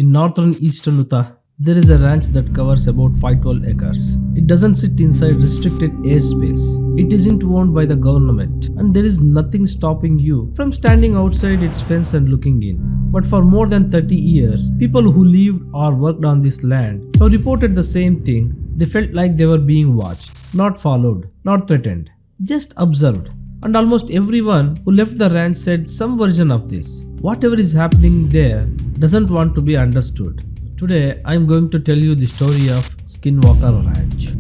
In northern eastern Utah, there is a ranch that covers about 512 acres. It doesn't sit inside restricted airspace. It isn't owned by the government, and there is nothing stopping you from standing outside its fence and looking in. But for more than 30 years, people who lived or worked on this land have reported the same thing. They felt like they were being watched, not followed, not threatened, just observed. And almost everyone who left the ranch said some version of this. Whatever is happening there doesn't want to be understood. Today, I am going to tell you the story of Skinwalker Ranch.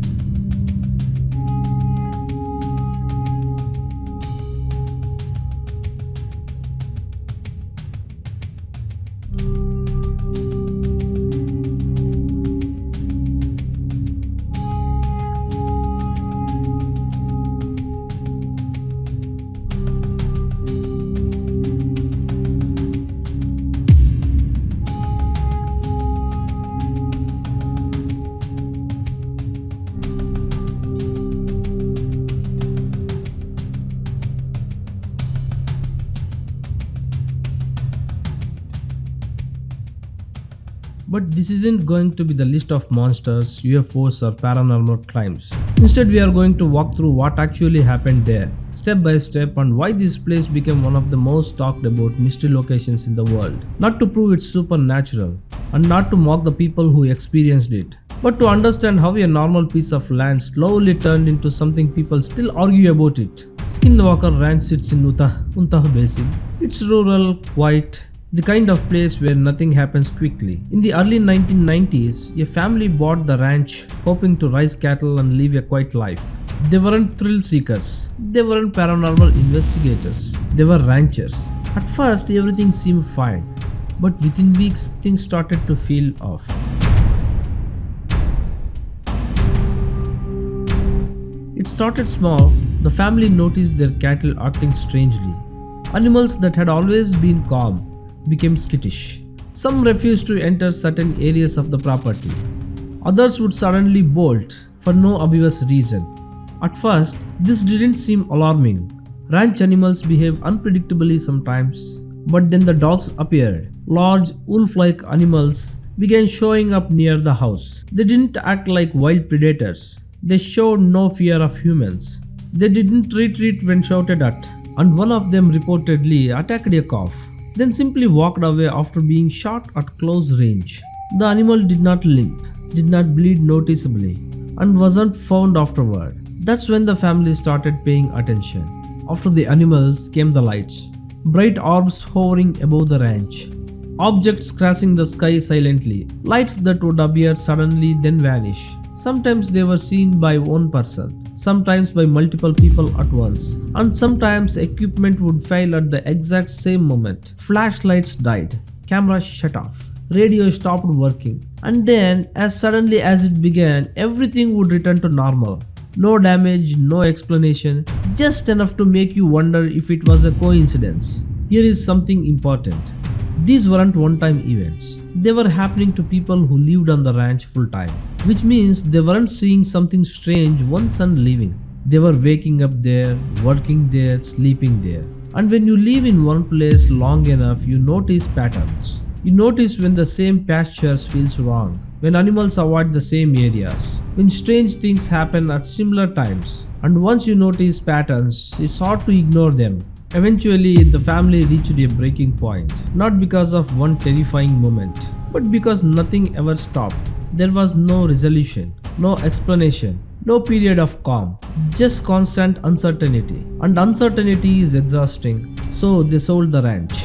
But this isn't going to be the list of monsters, UFOs or paranormal crimes. Instead, we are going to walk through what actually happened there, step by step, and why this place became one of the most talked about mystery locations in the world. Not to prove it's supernatural, and not to mock the people who experienced it, but to understand how a normal piece of land slowly turned into something people still argue about it. Skinwalker Ranch sits in Utah Basin. It's rural, quiet, the kind of place where nothing happens quickly. In the early 1990s, a family bought the ranch hoping to raise cattle and live a quiet life. They weren't thrill seekers, they weren't paranormal investigators, they were ranchers. At first, everything seemed fine, but within weeks, things started to feel off. It started small. The family noticed their cattle acting strangely. Animals that had always been calm became skittish. Some refused to enter certain areas of the property. Others would suddenly bolt for no obvious reason. At first, this didn't seem alarming. Ranch animals behave unpredictably sometimes, but then the dogs appeared. Large, wolf-like animals began showing up near the house. They didn't act like wild predators. They showed no fear of humans. They didn't retreat when shouted at, and one of them reportedly attacked a calf, then simply walked away after being shot at close range. The animal did not limp, did not bleed noticeably, and wasn't found afterward. That's when the family started paying attention. After the animals came the lights, bright orbs hovering above the ranch, objects crashing the sky silently, lights that would appear suddenly then vanish. Sometimes they were seen by one person, sometimes by multiple people at once, and sometimes equipment would fail at the exact same moment. Flashlights died, cameras shut off, radio stopped working, and then, as suddenly as it began, everything would return to normal. No damage, no explanation, just enough to make you wonder if it was a coincidence. Here is something important. These weren't one-time events. They were happening to people who lived on the ranch full-time, which means they weren't seeing something strange once and leaving. They were waking up there, working there, sleeping there. And when you live in one place long enough, you notice patterns. You notice when the same pastures feels wrong, when animals avoid the same areas, when strange things happen at similar times. And once you notice patterns, it's hard to ignore them. Eventually, the family reached a breaking point, not because of one terrifying moment, but because nothing ever stopped. There was no resolution, no explanation, no period of calm, just constant uncertainty. And uncertainty is exhausting, so they sold the ranch.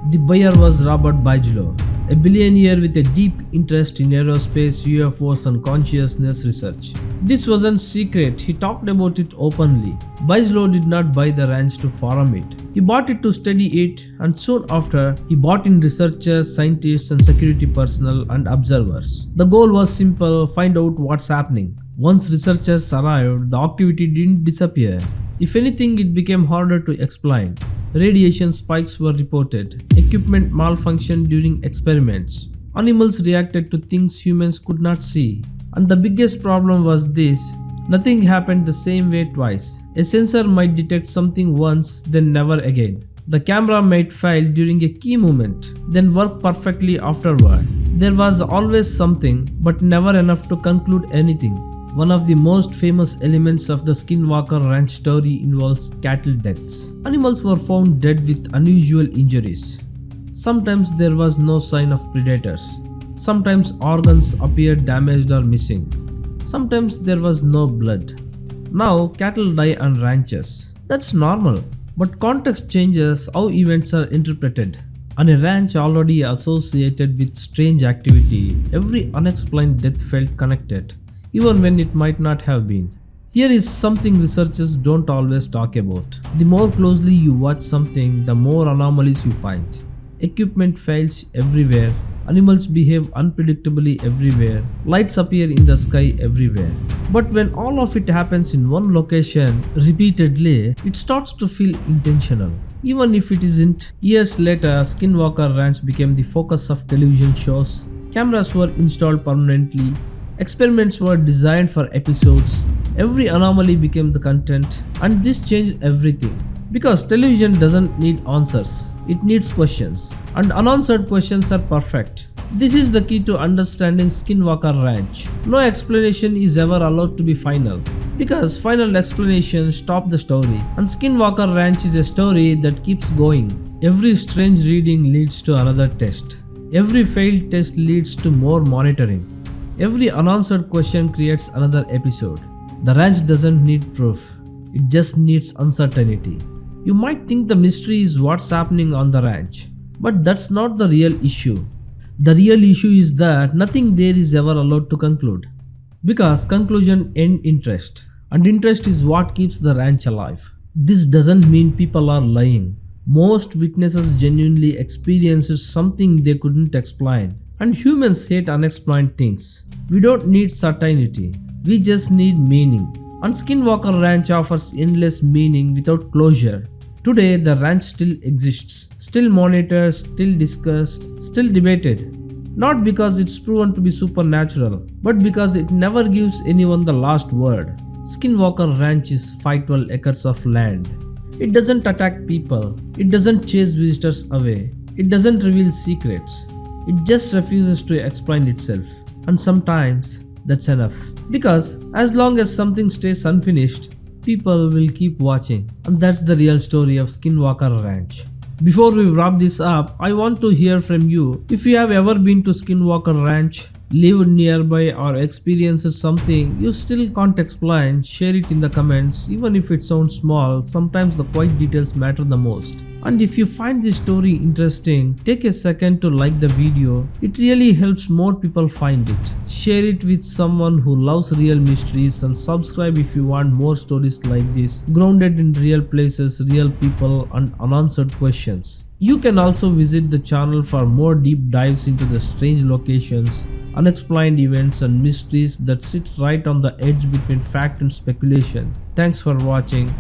The buyer was Robert Bigelow, a billionaire with a deep interest in aerospace, UFOs, and consciousness research. This wasn't secret, he talked about it openly. Bigelow did not buy the ranch to farm it. He bought it to study it, and soon after, he bought in researchers, scientists, and security personnel and observers. The goal was simple: find out what's happening. Once researchers arrived, the activity didn't disappear. If anything, it became harder to explain. Radiation spikes were reported, equipment malfunctioned during experiments, animals reacted to things humans could not see. And the biggest problem was this: nothing happened the same way twice. A sensor might detect something once, then never again. The camera might fail during a key moment, then work perfectly afterward. There was always something, but never enough to conclude anything. One of the most famous elements of the Skinwalker Ranch story involves cattle deaths. Animals were found dead with unusual injuries. Sometimes there was no sign of predators. Sometimes organs appeared damaged or missing. Sometimes there was no blood. Now cattle die on ranches. That's normal, but context changes how events are interpreted. On a ranch already associated with strange activity, every unexplained death felt connected, even when it might not have been. Here is something researchers don't always talk about. The more closely you watch something, the more anomalies you find. Equipment fails everywhere, animals behave unpredictably everywhere, lights appear in the sky everywhere. But when all of it happens in one location repeatedly, it starts to feel intentional. Even if it isn't, years later, Skinwalker Ranch became the focus of television shows. Cameras were installed permanently, experiments were designed for episodes, every anomaly became the content, and this changed everything. Because television doesn't need answers, it needs questions, and unanswered questions are perfect. This is the key to understanding Skinwalker Ranch. No explanation is ever allowed to be final, because final explanations stop the story, and Skinwalker Ranch is a story that keeps going. Every strange reading leads to another test. Every failed test leads to more monitoring. Every unanswered question creates another episode. The ranch doesn't need proof, it just needs uncertainty. You might think the mystery is what's happening on the ranch, but that's not the real issue. The real issue is that nothing there is ever allowed to conclude. Because conclusion end interest, and interest is what keeps the ranch alive. This doesn't mean people are lying. Most witnesses genuinely experienced something they couldn't explain, and humans hate unexplained things. We don't need certainty, we just need meaning. And Skinwalker Ranch offers endless meaning without closure. Today, the ranch still exists, still monitored, still discussed, still debated. Not because it's proven to be supernatural, but because it never gives anyone the last word. Skinwalker Ranch is 512 acres of land. It doesn't attack people, it doesn't chase visitors away, it doesn't reveal secrets. It just refuses to explain itself. And sometimes, that's enough. Because as long as something stays unfinished, people will keep watching. And that's the real story of Skinwalker Ranch. Before we wrap this up, I want to hear from you. If you have ever been to Skinwalker Ranch, lived nearby, or experienced something you still can't explain, share it in the comments. Even if it sounds small, sometimes the quiet details matter the most. And if you find this story interesting, take a second to like the video. It really helps more people find it. Share it with someone who loves real mysteries, and subscribe if you want more stories like this, grounded in real places, real people, and unanswered questions. You can also visit the channel for more deep dives into the strange locations, unexplained events, and mysteries that sit right on the edge between fact and speculation. Thanks for watching.